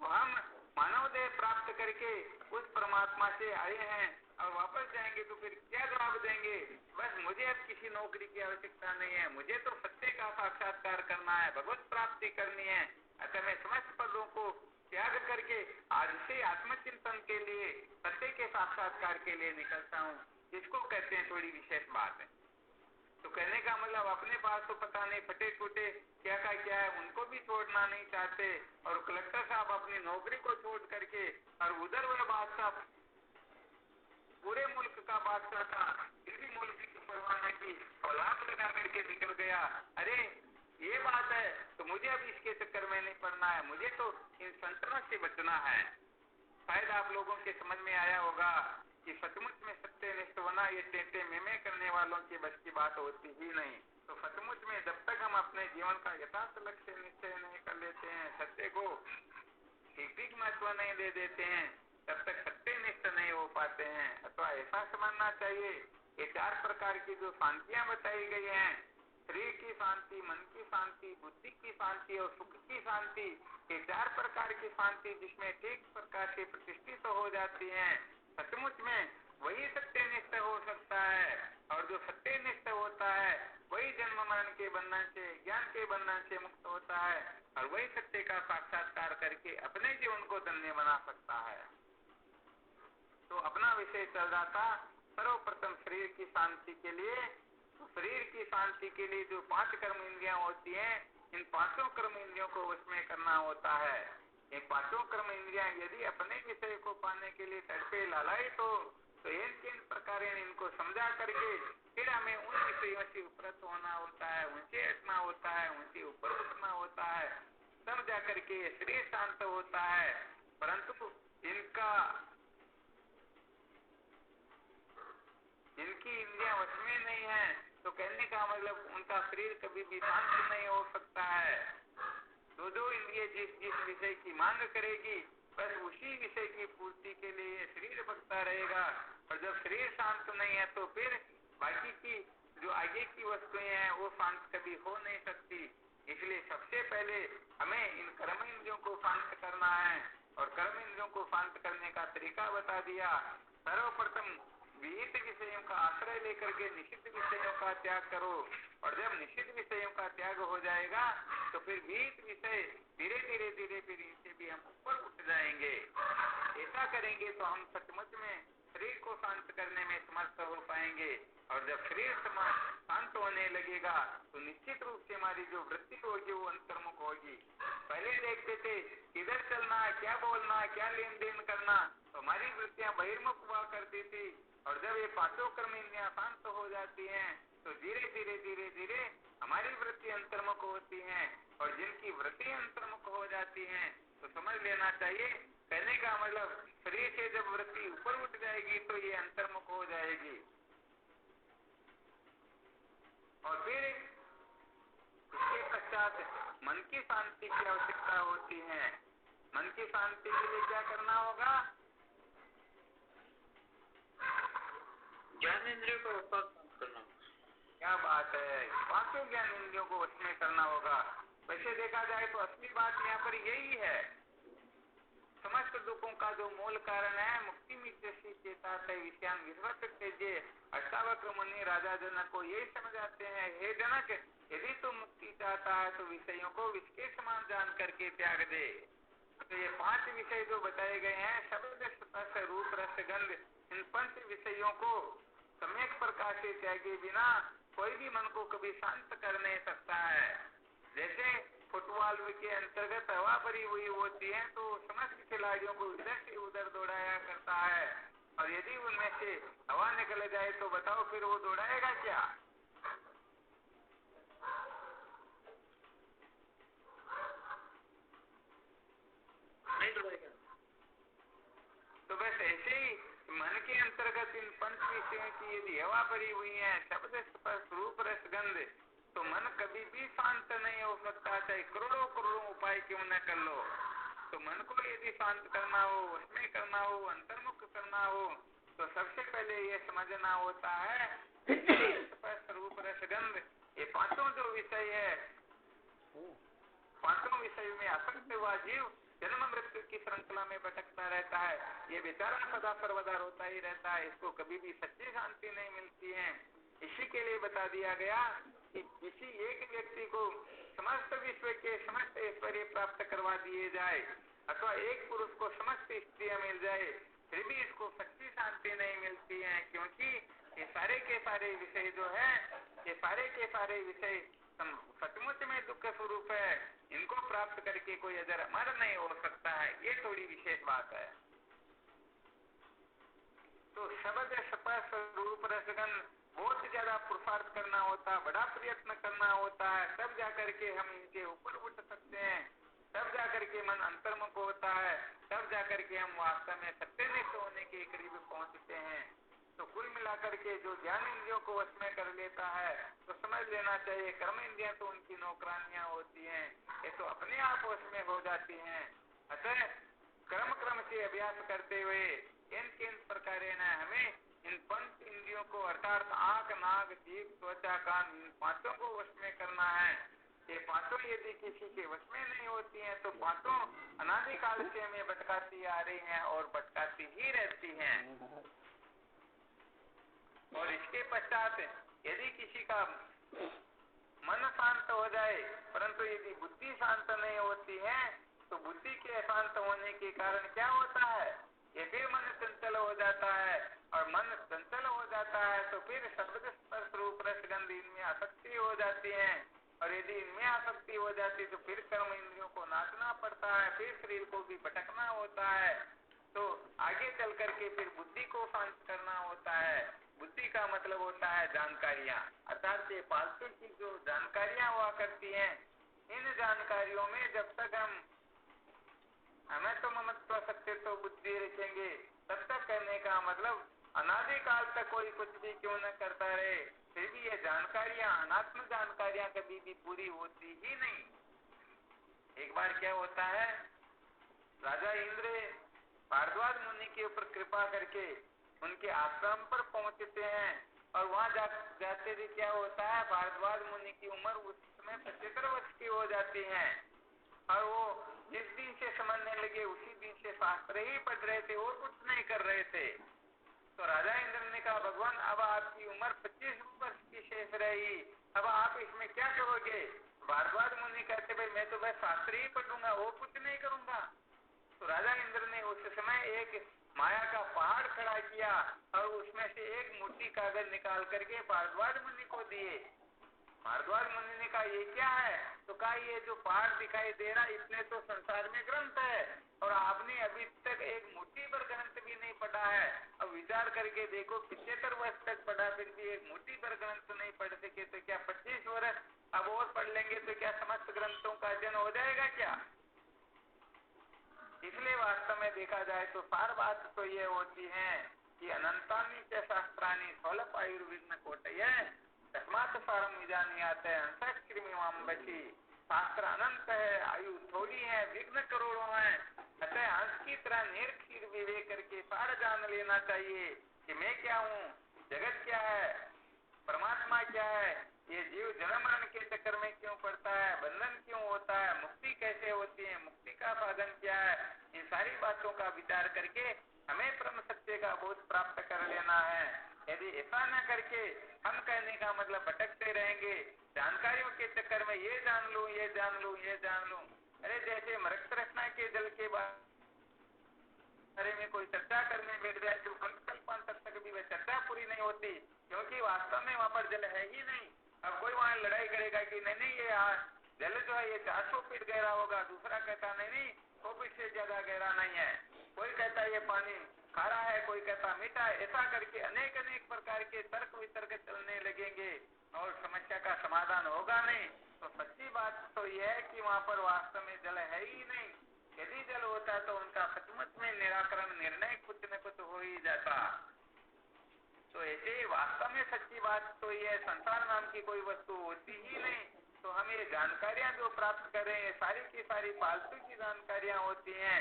तो हम मानव देह प्राप्त करके उस परमात्मा से आए हैं और वापस जाएंगे तो फिर क्या जवाब देंगे? बस मुझे अब किसी नौकरी की आवश्यकता नहीं है, मुझे तो सत्य का साक्षात्कार करना है, भगवत प्राप्ति करनी है। अतः मैं समस्त पदों को त्याग करके आज से आत्मचिंतन के लिए, सत्य के साक्षात्कार के लिए निकलता हूँ। इसको कहते हैं थोड़ी विशेष बात है। तो कहने का मतलब अपने पास तो पता नहीं फटे टूटे क्या का क्या है, उनको भी छोड़ना नहीं चाहते। और कलेक्टर साहब अपनी नौकरी को छोड़ करके, और उधर वह बादशाह पूरे मुल्क का बादशाह था, किसी मुल्क की परवाह न की और लाभ लगा करके निकल गया। अरे ये बात है तो मुझे अब इसके चक्कर में नहीं पड़ना है, मुझे तो इन संतों से बचना है। शायद आप लोगों के समझ में आया होगा कि सचमुच में सत्यनिष्ठ होना ये टेंटे मेमे करने वालों की बस की बात होती ही नहीं। तो सचमुच में जब तक हम अपने जीवन का यथार्थ लक्ष्य निश्चय नहीं कर लेते हैं, सत्य को ठीक ठीक महत्व नहीं दे देते हैं, तब तक सत्यनिष्ठ नहीं हो पाते हैं। अथवा ऐसा समझना चाहिए ये 4 प्रकार की जो शांतियां बताई गई हैं, शरीर की शांति, मन की शांति, बुद्धि की शांति और सुख की शांति, ये 4 प्रकार की शांति जिसमें ठीक प्रकार से प्रतिष्ठित हो जाती हैं, सचमुच में वही सत्यनिष्ठ हो सकता है। और जो सत्यनिष्ठ होता है वही जन्म मरण के बंधन से, ज्ञान के बंधन से मुक्त होता है और वही सत्य का साक्षात्कार करके अपने जीवन को धन्य बना सकता है। तो अपना विषय चल रहा था सर्वप्रथम शरीर की शांति के लिए। तो शरीर की शांति के लिए जो 5 कर्म इंद्रियां होती हैं, इन 5 कर्म इंद्रियों को उसमें करना होता है। ये 5 कर्म इंद्रियां यदि अपने विषय को पाने के लिए तड़पे लालायित हो तो इन प्रकार इनको समझा करके फिर हमें उन विषयों से उपरत होना होता है, उनसे हटना होता है, उनसे ऊपर उठना होता है, तब जाकर के शरीर शांत होता है। परंतु जिनकी इंद्रियां वश में नहीं है, तो कहने का मतलब उनका शरीर कभी भी शांत नहीं हो सकता है। जो इंद्रिय जिस विषय की मांग करेगी, बस उसी विषय की पूर्ति के लिए शरीर भटकता रहेगा। और जब शरीर शांत नहीं है तो फिर बाकी की जो आगे की वस्तुएं हैं वो शांत कभी हो नहीं सकती। इसलिए सबसे पहले हमें इन कर्म इंद्रियों को शांत करना है और कर्म इंद्रियों को शांत करने का तरीका बता दिया। सर्वप्रथम विहित विषयों का आश्रय लेकर के निषिद्ध विषयों का त्याग करो, और जब निषिद्ध विषयों का त्याग हो जाएगा तो फिर विहित विषय धीरे धीरे फिर इनसे भी हम ऊपर उठ जाएंगे। ऐसा करेंगे तो हम सचमुच में शरीर को शांत करने में समर्थ हो पाएंगे। और जब शरीर शांत होने लगेगा तो निश्चित रूप से हमारी जो वृत्ति होगी वो अंतर्मुख होगी। पहले देखते थे किधर चलना, क्या बोलना, क्या लेन देन करना, तो हमारी वृत्तियां बहिर्मुख हुआ करती थी। और जब ये पांचों कर्म इंद्रियां शांत हो जाती हैं तो धीरे धीरे धीरे धीरे हमारी वृत्ति अंतर्मुख होती हैं। और जिनकी वृत्ति अंतर्मुख हो जाती हैं तो समझ लेना चाहिए, कहने का मतलब शरीर से जब वृत्ति ऊपर उठ जाएगी तो ये अंतर्मुख हो जाएगी। और फिर इसके पश्चात मन की शांति की आवश्यकता होती है। मन की शांति के लिए क्या करना होगा? ज्ञान इंद्रियों को शांत करना। क्या बात है, पांचों ज्ञान इंद्रियों को उसमें करना होगा। वैसे देखा जाए तो असली बात यहाँ पर यही है, समस्त दुखों का जो मूल कारण है मुक्ति मित्यसी चेता विषयान विश्वत तेजे। अष्टावक्र मुनि राजा जनक को यही समझाते हैं, हे जनक, यदि तू मुक्ति चाहता है तो विषयों को विष के समान जान करके त्याग दे। तो ये 5 विषय जो बताए गए हैं, शब्द स्पर्श रूप रस गंध, इन 5 विषयों को सम्यक प्रकार से त्यागे बिना कोई भी मन को कभी शांत कर नहीं सकता है। जैसे फुटबॉल के अंतर्गत हवा भरी हुई होती है तो समस्त खिलाड़ियों को इधर से उधर दौड़ाया करता है, और यदि उनमें से हवा निकल जाए तो बताओ फिर वो दौड़ाएगा क्या? नहीं दौड़ाएगा। तो बस ऐसे ही मन के अंतर्गत इन 5 विषयों की यदि हवा भरी हुई है, शब्द स्पर्श रूप रस गंध, तो मन कभी भी शांत नहीं हो सकता, चाहे करोड़ों करोड़ों उपाय क्यों न कर लो। तो मन को यदि शांत करना हो, उसमें करना हो, अंतर्मुख करना हो, तो सबसे पहले ये समझना होता है स्पर्श रूप रस गंध, ये 5 जो विषय है, 5 विषय में आसक्त हुआ जीव जन्म मृत्यु की श्रृंखला में भटकता रहता है। ये बेचारा सदा सर्वदा रोता ही रहता है, इसको कभी भी सच्ची शांति नहीं मिलती है। इसी के लिए बता दिया गया कि किसी एक व्यक्ति को समस्त विश्व के समस्त ऐश्वर्य प्राप्त करवा दिए जाए, अथवा एक पुरुष को समस्त स्त्रियां मिल जाए, फिर भी इसको सच्ची शांति नहीं मिलती है। क्योंकि ये सारे के सारे विषय जो है, ये सारे के सारे विषय सचमुच में दुख स्वरूप है, इनको प्राप्त करके कोई अजर अमर नहीं हो सकता है। ये थोड़ी विशेष बात है। तो शब्द स्पर्श रूप रसगन बहुत ज्यादा पुरुषार्थ करना होता है, बड़ा प्रयत्न करना होता है, तब जाकर के हम इनके ऊपर उठ सकते हैं, तब जाकर के मन अंतर्मुख होता है, तब जाकर के हम वास्तव में सत्यनिष्ठ होने के करीब पहुंचते हैं। तो कुल मिलाकर के जो ज्ञान इंद्रियों को वश में कर लेता है तो समझ लेना चाहिए कर्म इंद्रियां तो उनकी नौकरानियां होती हैं, ये तो अपने आप वश में हो जाती हैं। अतः क्रम से अभ्यास करते हुए इन प्रकार हमें इन 5 इंद्रियों को अर्थात आंख, नाक, जीभ, त्वचा, कान, इन 5 को वश में करना है। ये 5 यदि किसी के वश में नहीं होती हैं तो 5 अनादिकाल से हमें भटकाती आ रही हैं और भटकाती ही रहती हैं। और इसके पश्चात यदि किसी का मन शांत हो जाए, परंतु यदि बुद्धि शांत नहीं होती है तो बुद्धि के अशांत होने के कारण क्या होता है, ये फिर मन चंचल हो जाता है, और मन चंचल हो जाता है तो फिर शब्द स्पर्श रूप रस गंध इनमें आसक्ति हो जाती है, और यदि इनमें आसक्ति हो जाती तो फिर कर्म इंद्रियों को नाचना पड़ता है, फिर शरीर को भी भटकना होता है। तो आगे चल करके फिर बुद्धि को शांत करना होता है। बुद्धि का मतलब होता है जानकारियां, अर्थात ये फालतू की जो जानकारियां हुआ करती हैं, इन जानकारियों में जब तक हमें तो ममत्व सत्य तो बुद्धि रखेंगे, तब तक कहने का मतलब अनादिकाल तक कोई कुछ भी क्यों न करता रहे, फिर भी ये जानकारियां, अनात्म जानकारियां कभी भी पूरी होती ही नहीं। एक बार क्या होता है, राजा इंद्र भारद्वाज मुनि के ऊपर कृपा करके उनके आश्रम पर पहुंचते हैं, और वहां जाते भी क्या होता है, भारद्वाज मुनि की उम्र उस समय 75 वर्ष की हो जाती है, और वो जिस दिन से समझने लगे उसी दिन से शास्त्र ही पढ़ रहे थे और कुछ नहीं कर रहे थे। तो राजा इंद्र ने कहा, भगवान अब आपकी उम्र 25 वर्ष की शेष रही, अब आप इसमें क्या करोगे? भारद्वाज मुनि कहते भाई मैं तो बस शास्त्र ही पढ़ूंगा, वो कुछ नहीं करूंगा। तो राजा इंद्र ने उस समय एक माया का पहाड़ खड़ा किया और उसमें से एक मुट्ठी कागज निकाल करके भारद्वाज मुनि को दिए। भारद्वाज मुनि ने कहा ये क्या है? तो कहा ये जो पहाड़ दिखाई दे रहा इसमें तो संसार में ग्रंथ है और आपने अभी तक एक मुट्ठी पर ग्रंथ भी नहीं पढ़ा है। अब विचार करके देखो 75 वर्ष तक पढ़ा फिर भी एक मुट्ठी पर ग्रंथ नहीं पढ़ सके तो क्या 25 वर्ष अब और पढ़ लेंगे तो क्या समस्त ग्रंथों का अध्ययन हो जाएगा क्या? इसलिए वास्तव में देखा जाए तो सार बात तो ये होती है कि अनंतानि च शास्त्राणि स्वल्प आयुर्विघ्न कोटय तस्मात् सारम विजानीयात हंसकृमिमाम बची। शास्त्र अनंत है, आयु थोड़ी है, विघ्न करोड़ों है, अतः हंस की तरह निर्खीर विवेक करके सार जान लेना चाहिए कि मैं क्या हूँ, जगत क्या है, परमात्मा क्या है, ये जीव जन्म मरण के चक्कर में क्यों पड़ता है, बंधन क्यों होता है, मुक्ति कैसे होती है, मुक्ति का साधन क्या है। इन सारी बातों का विचार करके हमें परम सत्य का बोध प्राप्त कर लेना है। यदि ऐसा न करके हम कहने का मतलब भटकते रहेंगे, जानकारियों के चक्कर में ये जान लूं, ये जान लूं, ये जान लूं। अरे जैसे मृत तृष्णा के जल के बारे में कोई चर्चा करने बैठ जाए तो कल्पांतर तक भी वह चर्चा पूरी नहीं होती, क्योंकि वास्तव में वहां पर जल है ही नहीं। अब कोई वहां लड़ाई करेगा कि नहीं नहीं ये जल जो है ये 400 फीट गहरा होगा, दूसरा कहता नहीं नहीं 100 फीट से ज्यादा गहरा नहीं है, कोई कहता ये पानी खारा है, कोई कहता मीठा है। ऐसा करके अनेक अनेक प्रकार के तर्क वितर्क चलने लगेंगे और समस्या का समाधान होगा नहीं। तो सच्ची बात तो यह है कि वहां पर वास्तव में जल है ही नहीं। यदि जल होता तो उनका सचमुच में निराकरण निर्णय कुछ न कुछ हो ही जाता। तो ऐसे वास्तव में सच्ची बात तो यह संसार नाम की कोई वस्तु होती ही नहीं। तो हम ये जानकारियां जो प्राप्त कर रहे हैं सारी की सारी फालतू की जानकारियां होती हैं।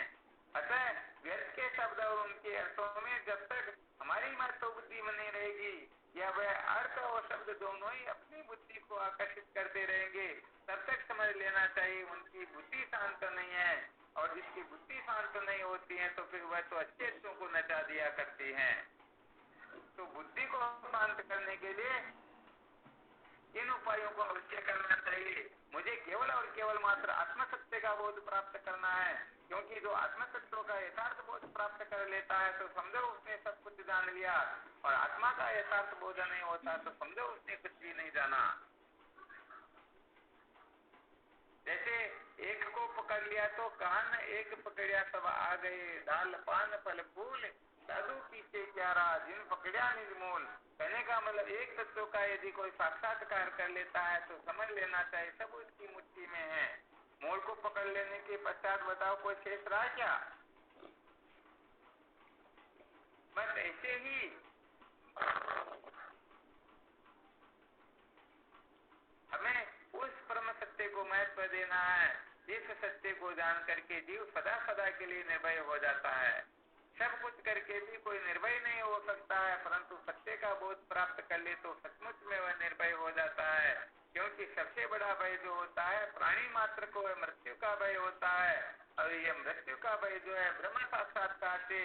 अतः व्यर्थ के शब्द और उनके अर्थों में जब तक हमारी महत्व बुद्धि बनी रहेगी या वह अर्थ और शब्द दोनों ही अपनी बुद्धि को आकर्षित करते रहेंगे, तब तक समझ लेना चाहिए उनकी बुद्धि शांत नहीं है। और जिसकी बुद्धि शांत नहीं होती है तो फिर वह तो अच्छे अच्छों को नचा दिया करती है। तो बुद्धि को शांत करने के लिए इन उपायों को अवश्य करना चाहिए। मुझे केवल और केवल मात्र आत्मसत्य का बोध प्राप्त करना है, क्योंकि जो आत्मतत्व का यथार्थ बोध प्राप्त कर लेता है तो समझो उसने सब कुछ जान लिया, और आत्मा का यथार्थ बोध नहीं होता तो समझो उसने कुछ भी नहीं जाना। जैसे एक को पकड़ लिया तो कान एक पकड़िया सब आ गए, दाल पान फल फूल साधु पीछे क्या रहा, जिन पकड़िया निर्मूल। कहने का मतलब एक तत्व का यदि कोई साक्षात्कार कर लेता है तो समझ लेना चाहिए सब उसकी मुट्ठी में है। मूल को पकड़ लेने के पश्चात बताओ कोई शेष रहा क्या? बस ऐसे ही हमें उस परम सत्य को महत्व देना है, जिस सत्य को जान करके जीव सदा सदा के लिए निर्भय हो जाता है। सब कुछ करके भी कोई निर्भय नहीं हो सकता है, परंतु सत्य का बोध प्राप्त कर ले तो सचमुच में वह निर्भय हो जाता है। क्योंकि सबसे बड़ा भय जो होता है प्राणी मात्र को मृत्यु का भय होता है, और ये मृत्यु का भय जो है ब्रह्म साक्षात्कार से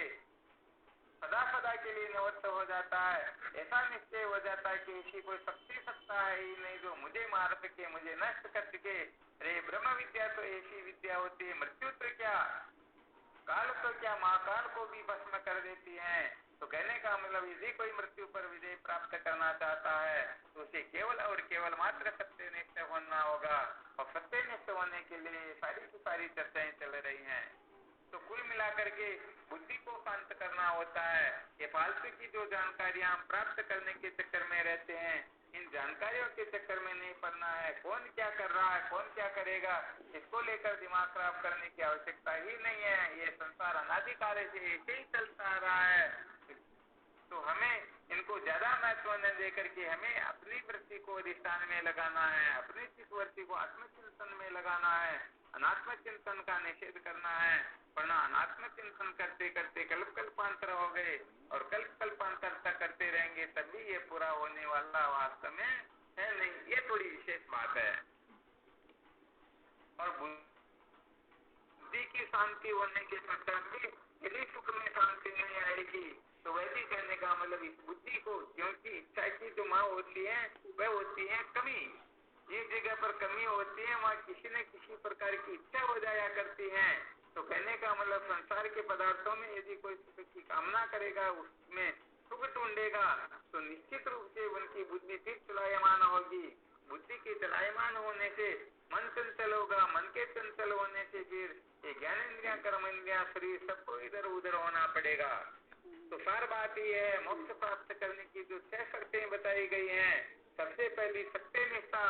सदा सदा के लिए निवृत्त हो जाता है। ऐसा निश्चय हो जाता है कि ऐसी कोई शक्ति सत्ता है ही नहीं जो मुझे मार सके, मुझे नष्ट कर सके। अरे ब्रह्म विद्या तो ऐसी विद्या होती है, मृत्यु तो क्या काल तो क्या महाकाल को भी भस्म कर देती है। तो कहने का मतलब यदि कोई मृत्यु पर विजय प्राप्त करना चाहता है तो उसे केवल और केवल मात्र सत्यनिष्ठ होना होगा, और सत्यनिष्ठ होने के लिए सारी की सारी चर्चाएं चल रही हैं। तो कुल मिलाकर के बुद्धि को शांत करना होता है। ये फालतू की जो जानकारियां हम प्राप्त करने के चक्कर में रहते हैं, इन जानकारियों के चक्कर में नहीं पड़ना है। कौन क्या कर रहा है, कौन क्या करेगा, इसको लेकर दिमाग खराब करने की आवश्यकता ही नहीं है। ये संसार अनादिकाल से ऐसे ही चलता आ रहा है। तो हमें इनको ज्यादा महत्व न देकर के हमें अपनी वृत्ति को अधिष्ठान में लगाना है, अपनी चित्तवृत्ति को आत्मचिंतन में लगाना है, अनात्म चिंतन का निषेध करना है। वरना अनात्म चिंतन करते करते कल्प कल्पांतर हो गए, और कल्प कल्पांतर तक करते रहेंगे तभी ये पूरा होने वाला वास्तव में है नहीं। ये थोड़ी विशेष बात है। और बुद्धि की शांति होने के पश्चात भी यदि सुख में शांति नहीं आएगी तो वह भी कहने का मतलब इस बुद्धि को, क्योंकि इच्छा की जो माँ होती है वह होती है कमी। जिस जगह पर कमी होती है वहाँ किसी न किसी प्रकार की इच्छा हो जाया करती है। तो कहने का मतलब संसार के पदार्थों में यदि कोई सुख की कामना करेगा, उसमें सुख ढूंढेगा, तो निश्चित रूप से उनकी बुद्धि फिर चलायमान होगी। बुद्धि के चलायमान होने से मन चंचल होगा, मन के चंचल होने से फिर ये ज्ञान इंद्रिया, कर्म इंद्रिया, शरीर सबको इधर उधर होना पड़ेगा। तो सार बात यह है, मोक्ष प्राप्त करने की जो 6 शर्तें बताई गई हैं, सबसे पहली सत्य निष्ठा,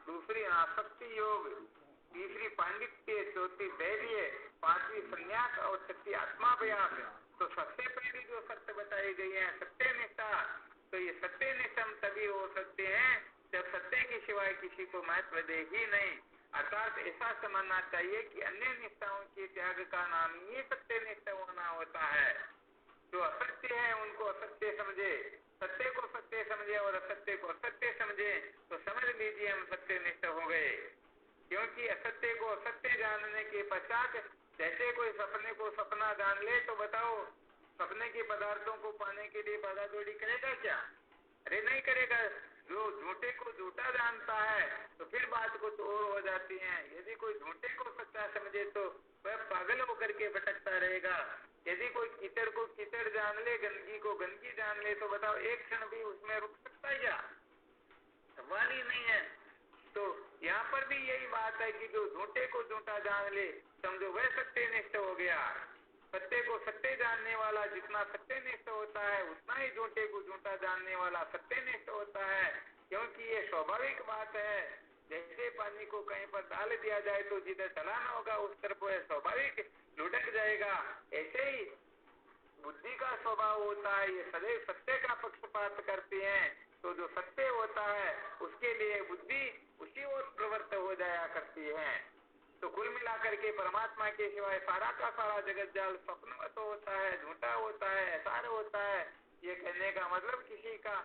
दूसरी आसक्ति योग, तीसरी पांडित्य, चौथी धैर्य, पांचवी संन्यास और छठी आत्माभ्यास। तो सबसे पहली जो सत्य बताई गई है सत्य निष्ठा, तो ये सत्य निष्ठा हम तभी हो सकते हैं जब सत्य के सिवाय किसी को महत्व दे ही नहीं। अर्थात ऐसा समझना चाहिए कि अन्य निष्ठाओं के त्याग का नाम ही सत्य निष्ठा होना होता है। जो असत्य है उनको असत्य समझे, सत्य को सत्य समझे और असत्य को असत्य समझे, तो समझ लीजिए हम सत्यनिष्ठ हो गए। क्योंकि असत्य को असत्य जानने के पश्चात जैसे कोई सपने को सपना जान ले, तो बताओ सपने के पदार्थों को पाने के लिए बाधा दौड़ी करेगा क्या? अरे नहीं करेगा। जो झूठे को झूठा जानता है तो फिर बात कुछ और हो जाती है। यदि कोई झूठे को सच्चा समझे तो वह पागल होकर के भटकता रहेगा। यदि कोई कीचड़ को कीचड़ जान ले, गंदगी को गंदगी जान ले, तो बताओ एक क्षण भी उसमें रुक सकता है क्या? सवाल ही नहीं है। तो यहाँ पर भी यही बात है कि जो झूठे को झूठा जान ले, समझो वह सत्यनिष्ठ हो गया। सत्य को सत्य जानने वाला जितना सत्यनिष्ठ होता है, उतना ही झूठे को झूठा जानने वाला सत्यनिष्ठ होता है। क्योंकि ये स्वाभाविक बात है, जैसे पानी को कहीं पर डाल दिया जाए तो जिधर चलाना होगा उस तरफ वह स्वाभाविक लुढ़क जाएगा। ऐसे ही बुद्धि का स्वभाव होता है, ये सदैव सत्य का पक्षपात करती है। तो जो सत्य होता है उसके लिए बुद्धि उसी ओर प्रवृत्त हो जाया करती है। तो कुल मिलाकर के परमात्मा के सिवाय सारा का सारा जगत जाल स्वप्नवत होता है, झूठा होता है, असार होता है। ये कहने का मतलब किसी का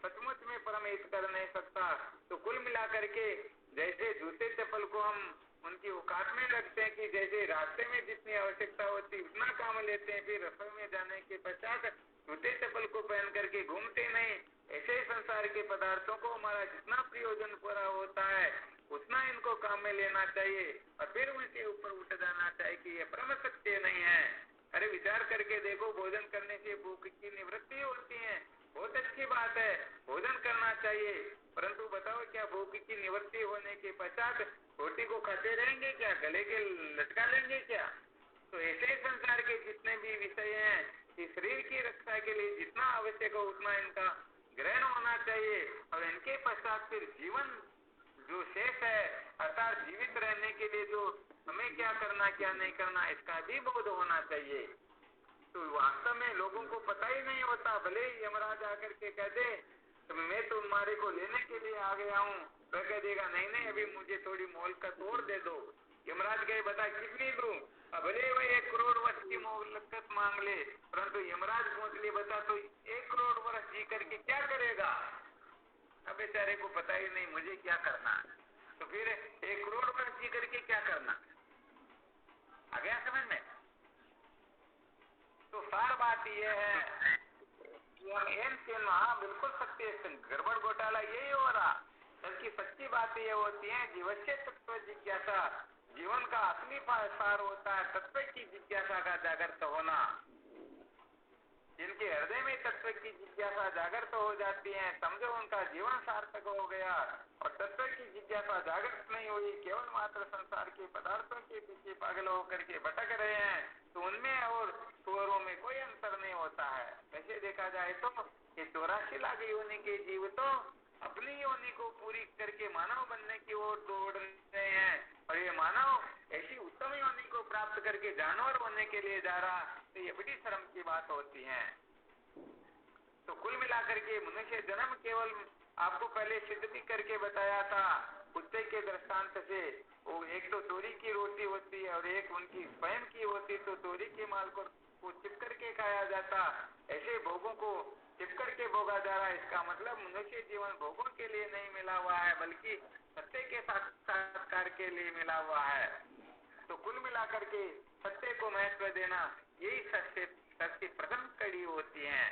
सचमुच में परम हित कर नहीं सकता। तो कुल मिलाकर के जैसे जूते चप्पल को हम उनकी औकात में रखते हैं कि जैसे रास्ते में जितनी आवश्यकता होती उतना काम लेते हैं, फिर रसोई में जाने के पश्चात जूते चप्पल को पहन करके घूमते नहीं, ऐसे ही संसार के पदार्थों को हमारा जितना प्रयोजन पूरा होता है उतना इनको काम में लेना चाहिए और फिर उनके ऊपर उठ जाना चाहिए कि ये परम सत्य नहीं है। अरे विचार करके देखो, भोजन करने से भूख की निवृत्ति होती है, बहुत अच्छी बात है, भोजन करना चाहिए। परंतु बताओ क्या भूख की निवृत्ति होने के पश्चात रोटी को खाते रहेंगे क्या? गले के लटका लेंगे क्या? तो ऐसे ही संसार के जितने भी विषय हैं, इस शरीर की रक्षा के लिए जितना आवश्यक हो उतना इनका ग्रहण होना चाहिए और इनके पश्चात फिर जीवन जो शेष है, अर्थात जीवित रहने के लिए जो हमें क्या करना क्या नहीं करना, इसका भी बोध होना चाहिए। तो वास्तव में लोगों को पता ही नहीं होता। भले ही यमराज आकर के कह दे तो मैं तुम्हारे को लेने के लिए आ गया हूँ, वह कह देगा नहीं नहीं अभी मुझे थोड़ी मोहलत और दे दो। यमराज कहे बता कितनी दूं? भले वह 1 करोड़ वर्ष की मोहलत मांग ले, परंतु यमराज पूछ ले बता तो 1 करोड़ वर्ष जी करके क्या करेगा? अब बेचारे को पता ही नहीं मुझे क्या करना, तो फिर 1 करोड़ वर्ष जी करके क्या करना? आ गया समझ में? तो सार बात यह है कि हम हाँ बिल्कुल सत्य, गड़बड़ घोटाला यही हो रहा। बल्कि सच्ची बात यह होती है जीवस्य तत्व जिज्ञासा, जीवन का असली सार होता है तत्व की जिज्ञासा का जागृत होना। जिनके हृदय में तत्व की जिज्ञासा जागृत हो जाती है, समझो उनका जीवन सार्थक हो गया। और तत्व की जिज्ञासा जागृत नहीं हुई, केवल मात्र संसार के पदार्थों के पीछे पागल होकर के भटक रहे हैं, तो उनमें और सुअरों में कोई अंतर नहीं होता है। वैसे देखा जाए तो ये 84 लाख योनि के जीव तो अपनी योनि को पूरी करके मानव बनने की ओर दौड़ रहे हैं, और ये मानव ऐसी उत्तम योनि को प्राप्त करके जानवर होने के लिए जा रहा, तो ये बड़ी शर्म की बात होती है। तो कुल मिलाकर के मनुष्य जन्म केवल आपको पहले सिद्ध भी करके बताया था कुत्ते के दृष्टांत से। वो एक तो चोरी की रोटी होती है और एक उनकी स्वयं की होती, तो चोरी के माल को चिप करके खाया जाता, ऐसे भोगों को चिप करके भोगा जा रहा है। इसका मतलब मनुष्य जीवन भोगों के लिए नहीं मिला हुआ है, बल्कि सत्य के साक्षात्कार के लिए मिला हुआ है। तो कुल मिलाकर के सत्य को महत्व देना यही सत्य प्रथम कड़ी होती है।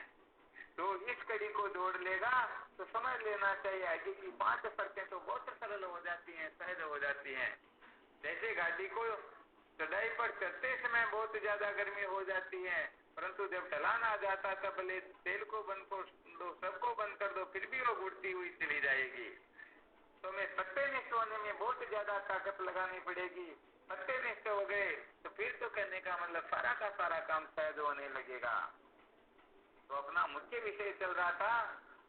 तो इस कड़ी को जोड़ लेगा तो समझ लेना चाहिए आगे की 5 शर्तें तो बहुत सरल हो जाती हैं, सहज हो जाती हैं। जैसे गाड़ी को चढ़ाई पर चलते समय बहुत ज्यादा गर्मी हो जाती है, परंतु जब ढलान आ जाता तब भले तेल को बंद कर दो, सबको बंद कर दो, फिर भी वो उड़ती हुई चली जाएगी। तो मैं सत्यनिष्ठ होने में बहुत ज्यादा ताकत लगानी पड़ेगी। सत्यनिष्ठ हो गए तो फिर तो कहने का मतलब सारा का सारा काम सहज होने लगेगा। तो अपना मुख्य विषय चल रहा था,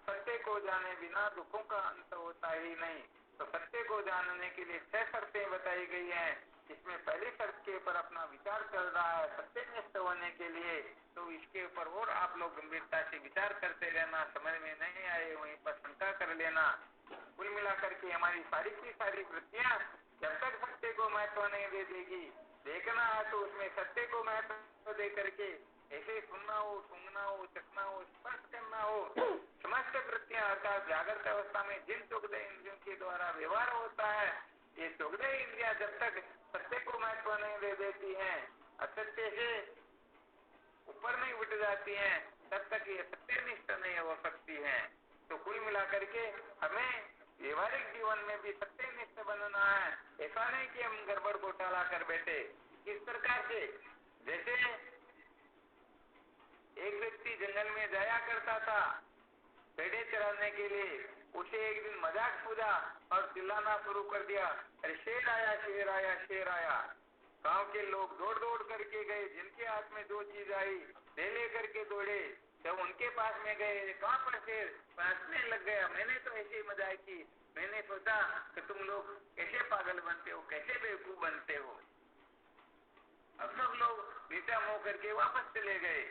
सत्य को जाने बिना दुखों का अंत होता ही नहीं। तो सत्य को जानने के लिए 6 शर्तें बताई गई हैं। इसमें पहली शर्त के ऊपर अपना विचार चल रहा है सत्यनिष्ठ होने के लिए। तो इसके ऊपर और आप लोग गंभीरता से विचार करते रहना, समझ में नहीं आए वहीं पर शंका कर लेना। कुल मिलाकर के हमारी सारी की सारी वृत्तियां जब तक सत्य को महत्व नहीं दे देगी, देखना है तो उसमें सत्य को महत्व दे करके ऐसे सुनना हो, सूंघना हो, चखना हो, स्पर्श करना हो, समस्त वृत्तियां अर्थात जागृत अवस्था में जिन चौगदे इंद्रियों के द्वारा व्यवहार होता है, ये चौगदे इंद्रियां जब तक सत्य को महत्व नहीं दे देती हैं, असत्य से ऊपर नहीं उठ जाती हैं, तब तक ये सत्यनिष्ठ नहीं हो सकती हैं। तो कुल मिलाकर के हमें व्यवहारिक जीवन में भी सत्यनिष्ठ बनना है। ऐसा नहीं कि हम गड़बड़ घोटाला कर बैठे। किस प्रकार से, जैसे एक व्यक्ति जंगल में जाया करता था भेड़े चराने के लिए, उसे एक दिन मजाक सूझा और चिल्लाना शुरू कर दिया, अरे शेर आया, शेर आया, शेर आया। गांव के लोग दौड़ दौड़ करके गए, जिनके हाथ में जो चीज आई ले ले करके दौड़े। जब उनके पास में गए, कहाँ पर शेर, हंसने लग गया। मैंने तो ऐसे ही मजाक की, मैंने सोचा कि तुम लोग कैसे पागल बनते हो, कैसे बेवकूफ बनते हो। अब सब लोग नीचा मुंह करके वापस चले गए।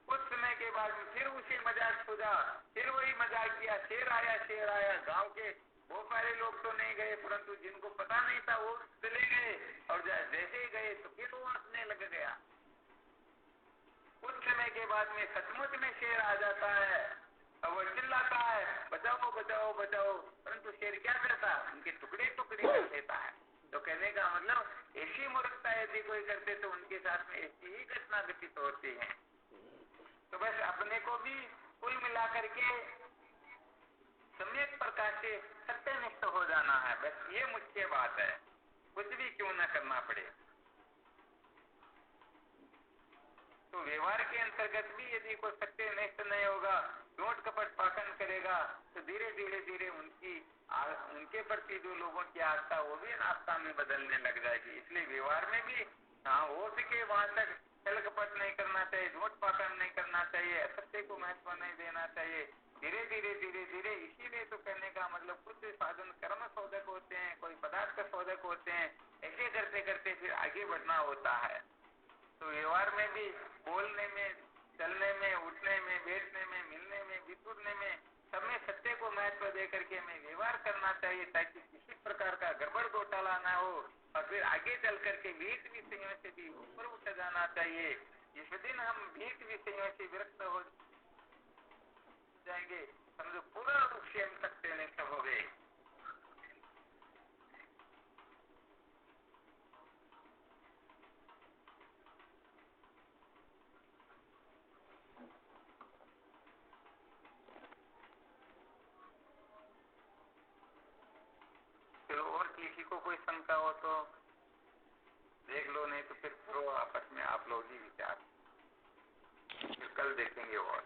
कुछ समय के बाद फिर उसे मजाक सूझा, फिर वही मजाक किया, शेर आया, शेर आया। गांव के बहुत सारे लोग तो नहीं गए, परंतु जिनको पता नहीं था वो चले गए, और जैसे ही गए तो फिर वो हंसने लग गया। कुछ समय के बाद में सचमुच में शेर आ जाता है और वो चिल्लाता है, बचाओ बचाओ बचाओ, परंतु शेर क्या करता, उनके टुकड़े टुकड़े कर देता है। तो कहने का मतलब ऐसी मूर्खता यदि कोई करते तो उनके साथ में ऐसी ही घटना घटित होती है। तो बस अपने को भी कुल मिलाकर के सम्यक प्रकार से सत्यनिष्ठ हो जाना है, बस ये मुख्य बात है। कुछ भी क्यों न करना पड़े। तो व्यवहार के अंतर्गत भी यदि कोई सत्यनिष्ठ नहीं होगा, झूठ कपट पाखंड करेगा, तो धीरे धीरे धीरे उनके प्रति जो लोगों की आस्था वो भी आस्था में बदलने लग जाएगी। इसलिए व्यवहार में भी हो सके वहां तक छल कपट नहीं करना चाहिए, झूठ पाखंड नहीं करना चाहिए, असत्य को महत्व नहीं देना चाहिए। धीरे धीरे धीरे धीरे, इसीलिए तो कहने का मतलब कुछ साधन कर्म शोधक होते हैं, कोई पदार्थ शोधक होते हैं। ऐसे करते करते फिर आगे बढ़ना होता है। तो व्यवहार में भी बोलने में, चलने में, उठने में, बैठने में, मिलने में, बिछुड़ने में, सब में सत्य को महत्व दे करके हमें व्यवहार करना चाहिए, ताकि किसी प्रकार का गड़बड़ घोटाला ना हो। और फिर आगे चल करके भीत विषयों से भी ऊपर उठ जाना चाहिए। जिस दिन हम भीत विषयों से विरक्त हो जाएंगे, समझो पूरा रूप से हम सत्यनिष्ठ हो गए। और किसी को कोई शंका हो तो देख लो, नहीं तो फिर करो आपस में आप लोग ही विचार, फिर कल देखेंगे और।